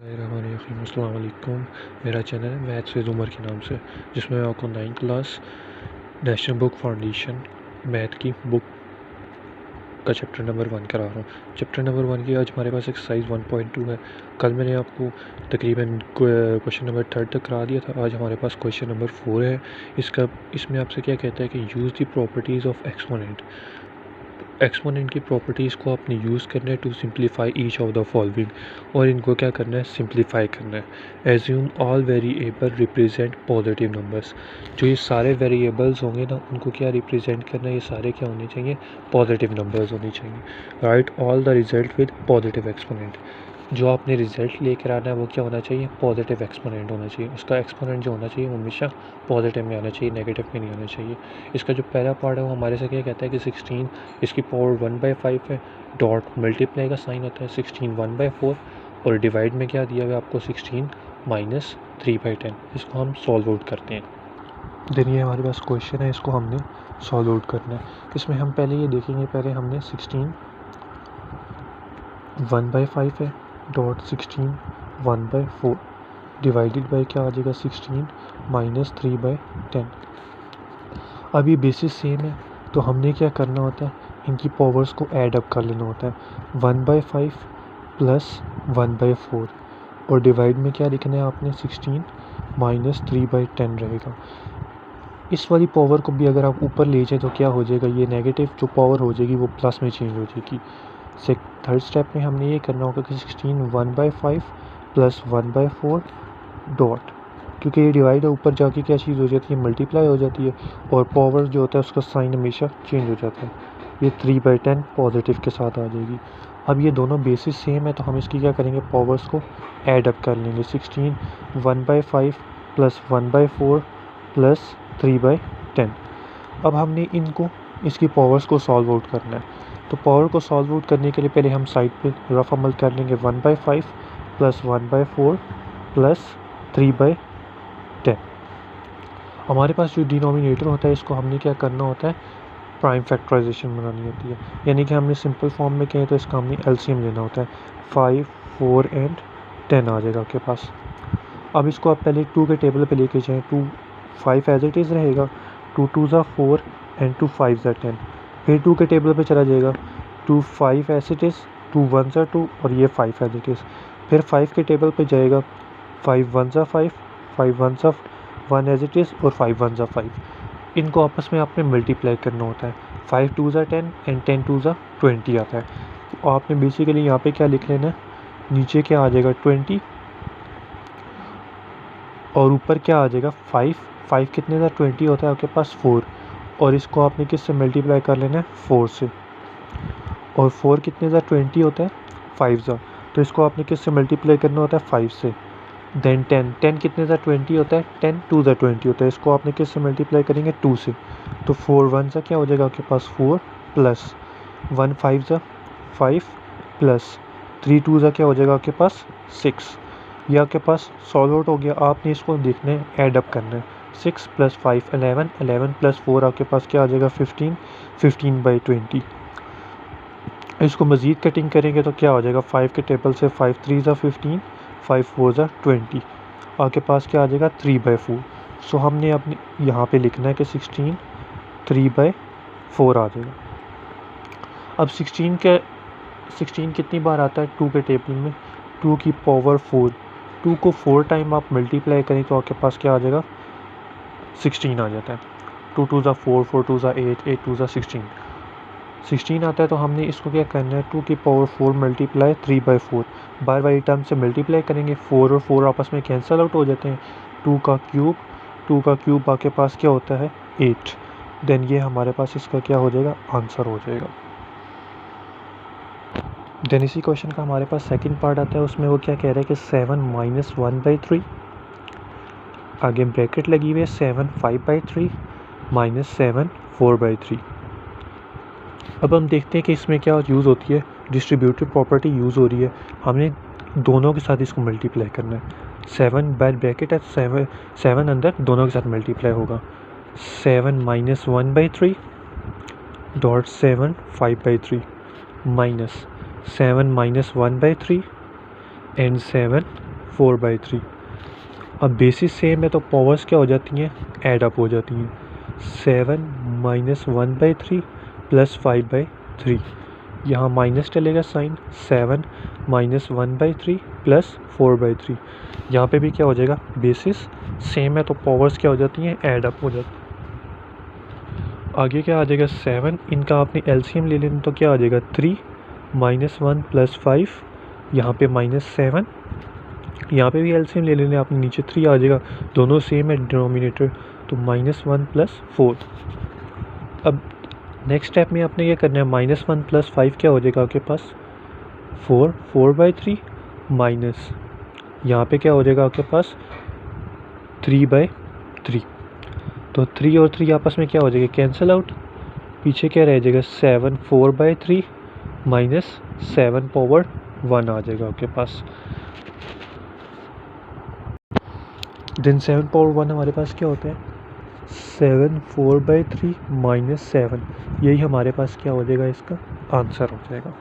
अस्सलाम वालेकुम। मेरा चैनल है मैथ्स विद उमर के नाम से, जिसमें मैं आपको 9th class national book foundation math की बुक का चैप्टर नंबर 1 करा रहा हूँ। चैप्टर नंबर 1 की आज हमारे पास एक्सरसाइज 1.2 है। कल मैंने आपको तकरीबन क्वेश्चन नंबर 3 तक करा दिया था। आज हमारे पास क्वेश्चन नंबर 4 है। इसमें आपसे क्या कहता है कि use the properties of exponent की प्रॉपर्टीज़ को आपने यूज़ करना है to simplify each of the following, और इनको क्या करना है, सिंप्लीफाई करना है। Assume all variable represent positive numbers. जो ये सारे वेरिएबल्स होंगे ना, उनको क्या रिप्रेजेंट करना है, ये सारे क्या होने चाहिए, पॉजिटिव नंबर्स होने चाहिए। Right all the result with positive exponent. जो आपने रिजल्ट लेकर आना है वो क्या होना चाहिए, पॉजिटिव एक्सपोनेंट होना चाहिए। उसका एक्सपोनेंट जो होना चाहिए वो हमेशा पॉजिटिव में आना चाहिए, नेगेटिव में नहीं आना चाहिए। इसका जो पहला पार्ट है वो हमारे से क्या कहता है कि 16 इसकी पावर 1/5 है। डॉट मल्टीप्लाई का साइन होता है, 16 1/4, और डिवाइड में क्या दिया हुआ है आपको, 16 माइनस 3/10। इसको हम सॉल्व आउट करते हैं। देन ये हमारे पास क्वेश्चन है, इसको हमने सॉल्व आउट करना है। इसमें हम पहले ये देखेंगे, पहले हमने 16 1/5 है, डॉट 16 1/4 डिवाइडेड बाई क्या आ जाएगा, 16 माइनस 3/10। अब ये बेसिस सेम है, तो हमने क्या करना होता है, इनकी पावर्स को ऐड अप कर लेना होता है। 1/5 प्लस 1/4, और डिवाइड में क्या लिखना है आपने, 16 माइनस 3/10 रहेगा। इस वाली पावर को भी अगर आप ऊपर ले जाए तो क्या हो जाएगा, ये नेगेटिव जो पावर हो जाएगी वो प्लस में चेंज हो जाएगी। थर्ड स्टेप में हमने ये करना होगा कि 16 1/5 प्लस 1/4 डॉट, क्योंकि ये डिवाइड है, ऊपर जाके क्या चीज़ हो जाती है, मल्टीप्लाई हो जाती है, और पावर जो होता है उसका साइन हमेशा चेंज हो जाता है। ये 3/10 पॉजिटिव के साथ आ जाएगी। अब ये दोनों बेसिस सेम है, तो हम इसकी क्या करेंगे, पावर्स को ऐड अप कर लेंगे। 16 1/5 प्लस 1/4 प्लस 3/10। अब हमने इसकी पावर्स को सॉल्व आउट करना है। तो पावर को सॉल्व आउट करने के लिए पहले हम साइड पे रफ अमल कर लेंगे। 1/5 प्लस 1/4 प्लस 3/10। हमारे पास जो डिनोमिनेटर होता है, इसको हमने क्या करना होता है, प्राइम फैक्टराइजेशन बनानी होती है। यानी कि हमने सिंपल फॉर्म में कहें तो इसका हमने एलसीएम लेना होता है। 5 4 एंड 10 आ जाएगा आपके पास। अब इसको आप पहले 2 के टेबल पे लेके जाएँ। 2 5 एज इट इज़ रहेगा, 2 2 ज़ा 4 एंड 2 5 ज़ा 10। फिर 2 के टेबल पे चला जाएगा, 2 5 एज इट इज़, 2 1 ज़ा 2, और ये 5 एज इट इज़। फिर 5 के टेबल पे जाएगा, 5 1 ज़ा 5, 5 1 ज़ा 1 एज इट इज़, और 5 1 ज़ा 5। इनको आपस में आपने मल्टीप्लाई करना होता है। 5 2 ज़ा 10 एंड 10 2 ज़ा 20 आता है। तो आपने बेसिकली यहाँ पे क्या लिख लेना है, नीचे क्या आ जाएगा 20, और ऊपर क्या आ जाएगा 5। 5 कितने ज़ा 20 होता है आपके पास 4, और इसको आपने किससे मल्टीप्लाई कर लेना है, 4 से। और 4 कितने ज़ा 20 होता है, 5 ज़ा, तो इसको आपने किससे मल्टीप्लाई करना होता है, 5 से। देन 10 कितने ज़ा 20 होता है, 10 2 ज़ा 20 होता है, इसको आपने किससे मल्टीप्लाई करेंगे, 2 से। तो 4 1 ज़ा क्या हो जाएगा आपके पास 4, प्लस 1 5 ज़ा 5, प्लस 3 2 ज़ा क्या हो जाएगा आपके पास 6। ये आपके पास सॉल्व आउट हो गया। आपने इसको देखना है, ऐड अप करना है। 6 प्लस 5 11, 11 प्लस 4 आपके पास क्या आ जाएगा 15, 15/20। इसको मज़ीद कटिंग करेंगे तो क्या हो जाएगा, 5 के टेबल से 5 3 ज़ा 15, 5 4 ज़ा 20, आपके पास क्या आ जाएगा 3/4। सो हमने अपने यहाँ पे लिखना है कि 16 3/4 आ जाएगा। अब 16 कितनी बार आता है 2 के टेबल में, 2 की पावर 4। 2 को 4 टाइम आप मल्टीप्लाई करें तो आपके पास क्या आ जाएगा, 16 आ जाता है। 2 2 ज़ा 4, 4 2 ज़ा 8, 8 2 ज़ा 16 आता है। तो हमने इसको क्या करना है, 2 की पावर 4 मल्टीप्लाई 3/4, बार बार टर्म से मल्टीप्लाई करेंगे। 4 और 4 आपस में कैंसिल आउट हो जाते हैं। 2 का क्यूब आपके पास क्या होता है 8। देन ये हमारे पास इसका क्या हो जाएगा, आंसर हो जाएगा। देन इसी क्वेश्चन का हमारे पास सेकंड पार्ट आता है। उसमें वो क्या कह रहा है कि 7 माइनस 1/3, आगे ब्रैकेट लगी हुई है, 7 5/3 माइनस 7 4/3। अब हम देखते हैं कि इसमें क्या यूज़ होती है, डिस्ट्रीब्यूटिव प्रॉपर्टी यूज़ हो रही है। हमने दोनों के साथ इसको मल्टीप्लाई करना है। 7 बैक ब्रैकेट है, 7 अंदर दोनों के साथ मल्टीप्लाई होगा। 7 minus 1/3 dot 7 5/3 minus 7 minus 1/3 and 7 4/3। अब बेसिस सेम है तो पावर्स क्या हो जाती हैं, ऐड अप हो जाती हैं। 7 माइनस 1/3 प्लस 5/3, यहाँ माइनस चलेगा साइन, 7 माइनस 1/3 प्लस 4/3, यहाँ पे भी क्या हो जाएगा, बेसिस सेम है तो पावर्स क्या हो जाती हैं, ऐड अप हो जाती हैं। आगे क्या आ जाएगा, 7, इनका आपने एलसीएम ले लेना तो क्या आ जाएगा, 3 माइनस 1 प्लस 5, यहाँ पे -7, यहाँ पे भी एलसीएम ले लेना आपने, नीचे 3 आ जाएगा, दोनों सेम है डिनोमिनेटर, तो -1 प्लस 4। अब नेक्स्ट स्टेप में आपने ये करना है, -1 प्लस 5 क्या हो जाएगा आपके पास, 4/3 माइनस, यहाँ पे क्या हो जाएगा आपके पास 3/3, तो 3 और 3 आपस में क्या हो जाएगा, कैंसिल आउट, पीछे क्या रह जाएगा, 7 4/3 माइनस 7 पावर 1 आ जाएगा आपके पास। देन 7 पावर 1 हमारे पास क्या होता है, 7 4/3 माइनस 7, यही हमारे पास क्या हो जाएगा, इसका आंसर हो जाएगा।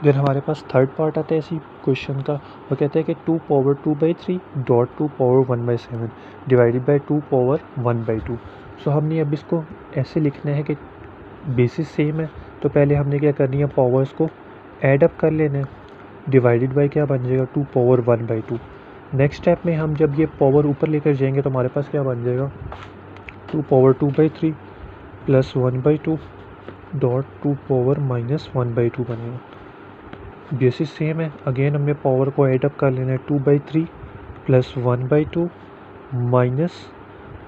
देन हमारे पास थर्ड पार्ट आता है इसी क्वेश्चन का, वो कहता है कि 2 power 2/3 dot 2 power 1/7 divided by 2 power 1/2। सो हमने अब इसको ऐसे लिखना है कि बेसिस सेम है तो पहले हमने क्या करनी है, पावर्स को ऐड अप कर लेना है, डिवाइडेड बाई क्या बन जाएगा, 2 पावर 1/2। नेक्स्ट स्टेप में हम जब ये पावर ऊपर लेकर जाएंगे तो हमारे पास क्या बन जाएगा, 2 power 2/3 plus 1/2 dot 2 power minus 1/2 बनेगा। बेसिस सेम है, अगेन हमने पावर को ऐड अप कर लेना है, 2/3 प्लस 1/2 माइनस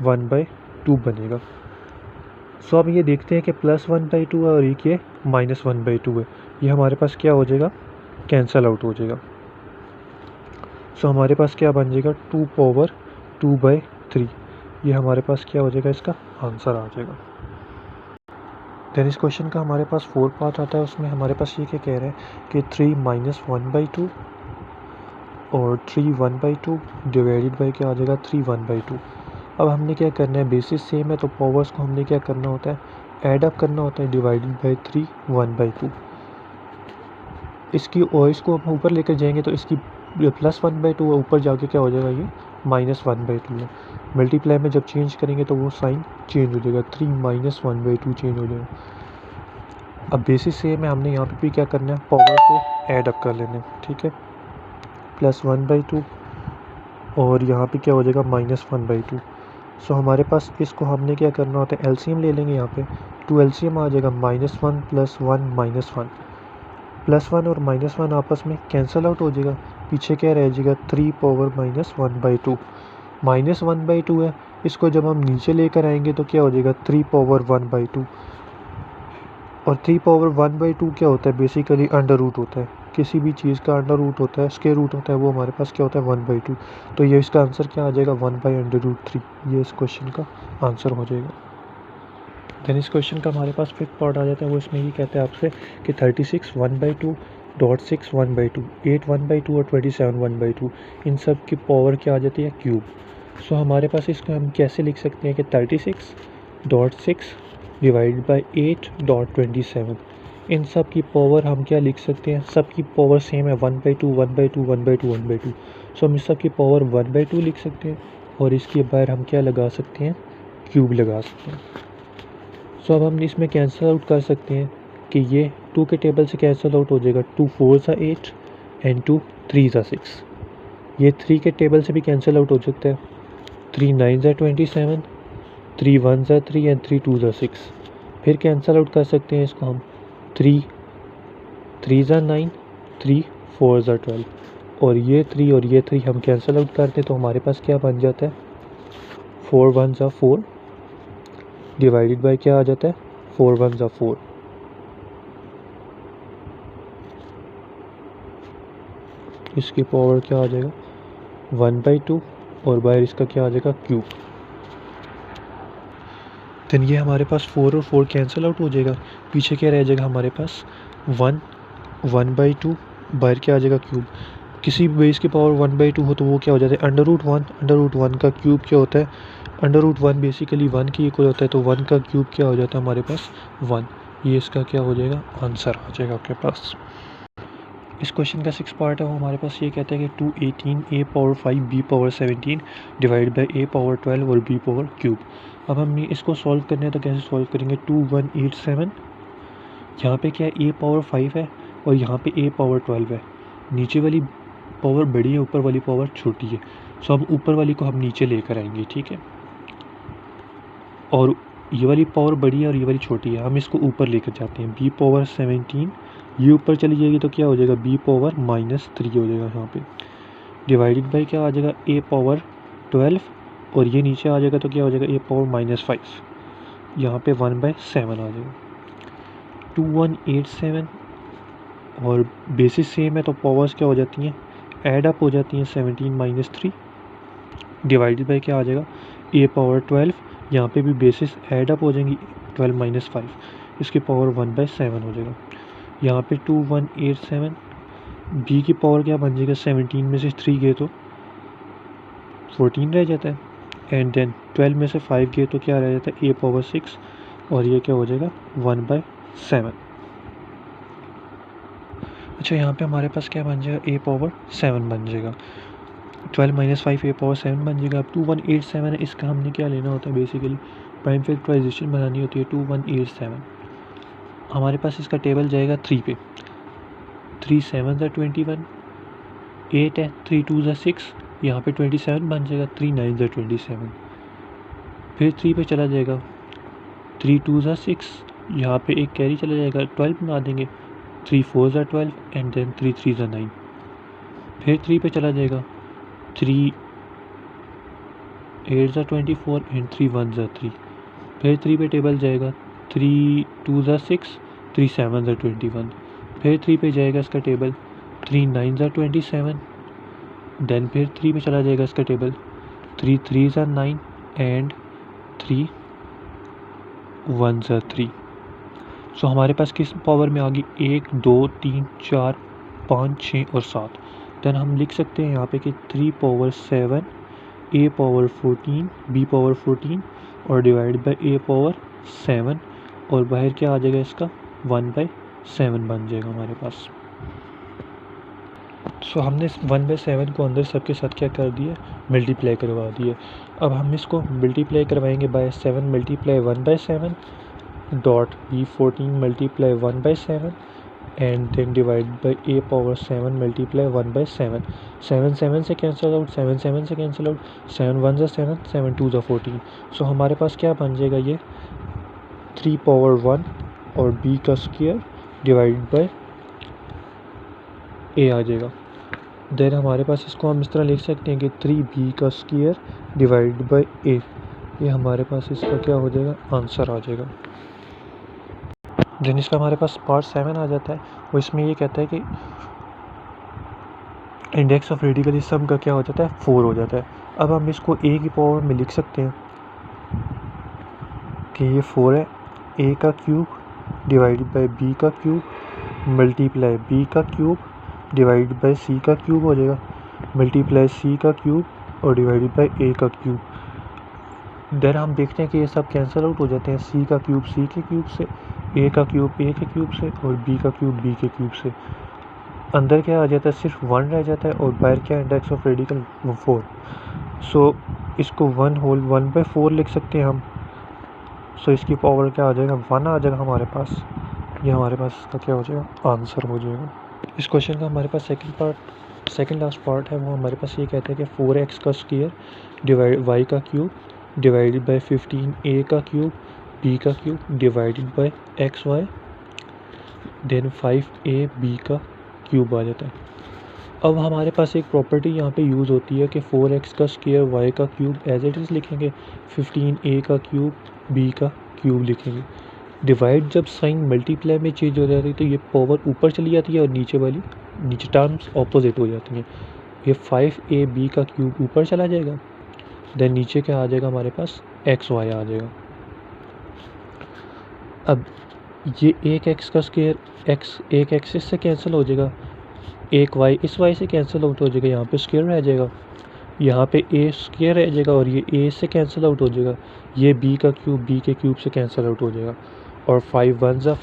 1/2 बनेगा। सो अब ये देखते हैं कि प्लस 1/2 है और ये -1/2 है, ये हमारे पास क्या हो जाएगा, कैंसल आउट हो जाएगा। सो हमारे पास क्या बन जाएगा, 2 पावर 2/3, ये हमारे पास क्या हो जाएगा, इसका आंसर आ जाएगा। देन इस क्वेश्चन का हमारे पास 4 पार्ट आता है, उसमें हमारे पास ये क्या कह रहे हैं कि 3 माइनस 1/2 और 3 1/2 डिवाइडेड बाई क्या आ जाएगा, 3 1/2। अब हमने क्या करना है, बेसिस सेम है तो पावर्स को हमने क्या करना होता है, ऐड अप करना होता है, डिवाइडेड बाई 3 1/2। इसकी और इसको हम ऊपर लेकर जाएंगे तो इसकी प्लस 1/2 ऊपर जाके क्या हो जाएगा, ये -1/2 है। मल्टीप्लाई में जब चेंज करेंगे तो वो साइन चेंज हो जाएगा, 3 माइनस 1/2 चेंज हो जाएगा। अब बेसिस सेम है, हमने यहाँ पे भी क्या करना है, पावर को ऐड अप कर लेना है, ठीक है, प्लस 1/2 और यहाँ पे क्या हो जाएगा, -1/2। सो हमारे पास इसको हमने क्या करना होता है, एलसीएम ले लेंगे, यहाँ पे 2 एलसीएम आ जाएगा, -1 प्लस 1 -1, प्लस 1 और -1 आपस में कैंसिल आउट हो जाएगा, पीछे क्या रह जाएगा, 3 पावर -1/2, -1/2 है, इसको जब हम नीचे लेकर आएंगे तो क्या हो जाएगा, 3 पावर 1/2, और 3 पावर 1/2 क्या होता है, बेसिकली अंडर रूट होता है, किसी भी चीज़ का अंडर रूट होता है, स्क्वायर रूट होता है, वो हमारे पास क्या होता है, 1/2, तो ये इसका आंसर क्या आ जाएगा, 1/√3, ये इस क्वेश्चन का आंसर हो जाएगा। देन इस क्वेश्चन का हमारे पास फिफ्थ पार्ट आ जाता है, वो इसमें ये कहते हैं आपसे कि 36 1/2 डॉट 6 1/2 8 1/2 और 27 1/2 इन सब की पावर क्या आ जाती है, क्यूब। सो हमारे पास इसको हम कैसे लिख सकते हैं कि 36.6 डिवाइड बाई 8.27, इन सब की पावर हम क्या लिख सकते हैं, सब की पावर सेम है, 1/2 1/2 1/2 1/2, सो हम इस सब की पावर 1/2 लिख सकते हैं और इसके बाहर हम क्या लगा सकते हैं, क्यूब लगा सकते हैं। सो अब हम इसमें कैंसिल आउट कर सकते हैं कि ये 2 के टेबल से कैंसिल आउट हो जाएगा, 2 4 ज़ा 8 एंड 2 3 ज़ा 6, ये 3 के टेबल से भी कैंसिल आउट हो सकता है, 3 9 ज़ा 27, 3 1 ज़ा 3 एंड 3 2 ज़ा 6, फिर कैंसिल आउट कर सकते हैं इसको हम, 3 3 ज़ा 9, 3 4 ज़ा 12, और ये 3 हम कैंसिल आउट करते हैं तो हमारे पास क्या बन जाता है, 4 1 ज़ा 4 डिवाइडेड बाई क्या आ जाता है, 4 1 ज़ा 4, इसकी पावर क्या आ जाएगा, 1/2 और बाहर इसका क्या आ जाएगा, क्यूब। देन ये हमारे पास 4 और 4 कैंसिल आउट हो जाएगा, पीछे क्या रह जाएगा हमारे पास 1 1/2, बाहर क्या आ जाएगा, क्यूब। किसी बेस की पावर 1/2 हो तो वो क्या हो जाता है, √1 का क्यूब क्या होता है, √1 बेसिकली 1 की इक्वल होता है, तो 1 का क्यूब क्या हो जाता है हमारे पास 1, ये इसका क्या हो जाएगा, आंसर आ जाएगा आपके पास। इस क्वेश्चन का 6 पार्ट है वो हमारे पास ये कहता है कि 218 a power 5 b power 17 divide by a power 12 और b पावर क्यूब। अब हम इसको सॉल्व करने हैं तो कैसे सॉल्व करेंगे। 2187 यहाँ पे क्या है a पावर 5 है और यहाँ पे a पावर 12 है। नीचे वाली पावर बड़ी है, ऊपर वाली पावर छोटी है। सो हम ऊपर वाली को हम नीचे लेकर आएंगे, ठीक है। और ये वाली पावर बड़ी है और ये वाली छोटी है, हम इसको ऊपर लेकर जाते हैं। b पावर 17 ये ऊपर चली जाएगी तो क्या हो जाएगा, b पावर -3 हो जाएगा यहाँ पे। डिवाइडेड बाई क्या आ जाएगा, a पावर 12 और ये नीचे आ जाएगा तो क्या हो जाएगा, a पावर -5। यहाँ पे 1/7 आ जाएगा। 2187 और बेसिस सेम है तो पावर्स क्या हो जाती हैं, ऐड अप हो जाती हैं। 17 - 3 डिवाइडेड बाई क्या आ जाएगा, a पावर 12। यहाँ पे भी बेसिस ऐड अप हो जाएंगी, 12 - 5 इसकी पावर 1/7 हो जाएगा। यहाँ पे 2187 b की पावर क्या बन जाएगा, 17 में से 3 गए तो 14 रह जाता है। एंड देन 12 में से 5 गए तो क्या रह जाता है, a पावर 6 और ये क्या हो जाएगा 1/7। अच्छा यहाँ पे हमारे पास क्या बन जाएगा, a पावर 7 बन जाएगा। 12 - 5 a पावर 7 बन जाएगा। अब 2187 है, इसका हमने क्या लेना होता है, बेसिकली प्राइम फैक्टराइजेशन बनानी होती है। 2187 हमारे पास इसका टेबल जाएगा 3 पे। 3 7 ज़ा 21, 8 है, 3 2 ज़ा 6, यहाँ पे 27 बन जाएगा। 3 9 ज़ा 27, फिर 3 पे चला जाएगा। 3 2 ज़ा 6, यहाँ पे एक कैरी चला जाएगा, 12 बना देंगे। 3 4 ज़ा 12 एंड देन 3 3 ज़ा 9, फिर 3 पे चला जाएगा। 3 8 ज़ा 24 एंड 3 1 ज़ा 3, फिर 3 पे टेबल जाएगा। 3 2 ज़ा 6, 3 7 ज़ा 21, फिर 3 पे जाएगा इसका टेबल। 3 9 ज़ा 27, देन फिर 3 पे चला जाएगा इसका टेबल। 3 3 ज़ा 9 एंड 3 1 ज़ा 3। सो हमारे पास किस पावर में आ गई, 1 2 3 4 5 6 और 7। देन हम लिख सकते हैं यहाँ पे कि 3 power 7 a power 14 b power 14 और डिवाइड बाई a पावर 7 और बाहर क्या आ जाएगा इसका 1/7 बन जाएगा हमारे पास। सो हमने इस 1/7 को अंदर सबके साथ क्या कर दिया, मल्टीप्लाई करवा दिए। अब हम इसको मल्टीप्लाई करवाएंगे by 7 multiply 1/7 dot b14 multiply 1/7 and then divide by a power 7 multiply 1/7। 7 7 से कैंसिल आउट, 7 7 से कैंसिल आउट, 7 1 ज़ा 7, 7 2 ज़ा 14। सो हमारे पास क्या बन जाएगा, ये 3 पावर 1 और b का स्क्वायर डिवाइड बाई a आ जाएगा। देन हमारे पास इसको हम इस तरह लिख सकते हैं कि 3b का स्क्वायर डिवाइड बाई a, ये हमारे पास इसका क्या हो जाएगा, आंसर आ जाएगा। देन इसका हमारे पास पार्ट 7 आ जाता है और इसमें ये कहता है कि इंडेक्स ऑफ रेडिकल सम का क्या हो जाता है, 4 हो जाता है। अब हम इसको a की पावर में लिख सकते हैं कि ये 4 है, a का क्यूब डिवाइडेड बाई b का क्यूब मल्टीप्लाई b का क्यूब डिवाइड बाई c का क्यूब हो जाएगा, मल्टीप्लाई c का क्यूब और डिवाइडेड बाई a का क्यूब। देन हम देखते हैं कि ये सब कैंसिल आउट हो जाते हैं। c का क्यूब c के क्यूब से, a का क्यूब a के क्यूब से और b का क्यूब b के क्यूब से। अंदर क्या आ जाता है, सिर्फ 1 रह जाता है और बाहर क्या इंडेक्स ऑफ रेडिकल 4। सो इसको 1 होल 1/4 लिख सकते हैं हम। सो इसकी पावर क्या आ जाएगा, 1 आ जाएगा हमारे पास। ये हमारे पास इसका क्या हो जाएगा, आंसर हो जाएगा। इस क्वेश्चन का हमारे पास सेकंड लास्ट पार्ट है वो हमारे पास ये कहता है कि 4x का स्क्वायर डिवाइड y का क्यूब डिवाइडेड बाई 15 a का क्यूब b का cube divided by xy then 5a b का क्यूब आ जाता है। अब हमारे पास एक प्रॉपर्टी यहाँ पे यूज़ होती है कि 4x का स्क्वायर y का क्यूब एज इट इज़ लिखेंगे, 15a का क्यूब b का क्यूब लिखेंगे। डिवाइड जब साइन मल्टीप्लाई में चेंज हो जाती है तो ये पावर ऊपर चली जाती है और नीचे टर्म्स ऑपोजिट हो जाती हैं। ये 5ab का क्यूब ऊपर चला जाएगा, देन नीचे क्या आ जाएगा हमारे पास, xy आ जाएगा। अब ये एक x का स्क्वायर एक एक्सिस से कैंसिल हो जाएगा, एक y इस y से कैंसिल आउट हो जाएगा, यहाँ पे स्क्वायर रह जाएगा, यहाँ पे a स्क्वायर रह जाएगा और ये a से कैंसिल आउट हो जाएगा, ये b का क्यूब b के क्यूब से कैंसिल आउट हो जाएगा और 5 1 ज़ा 5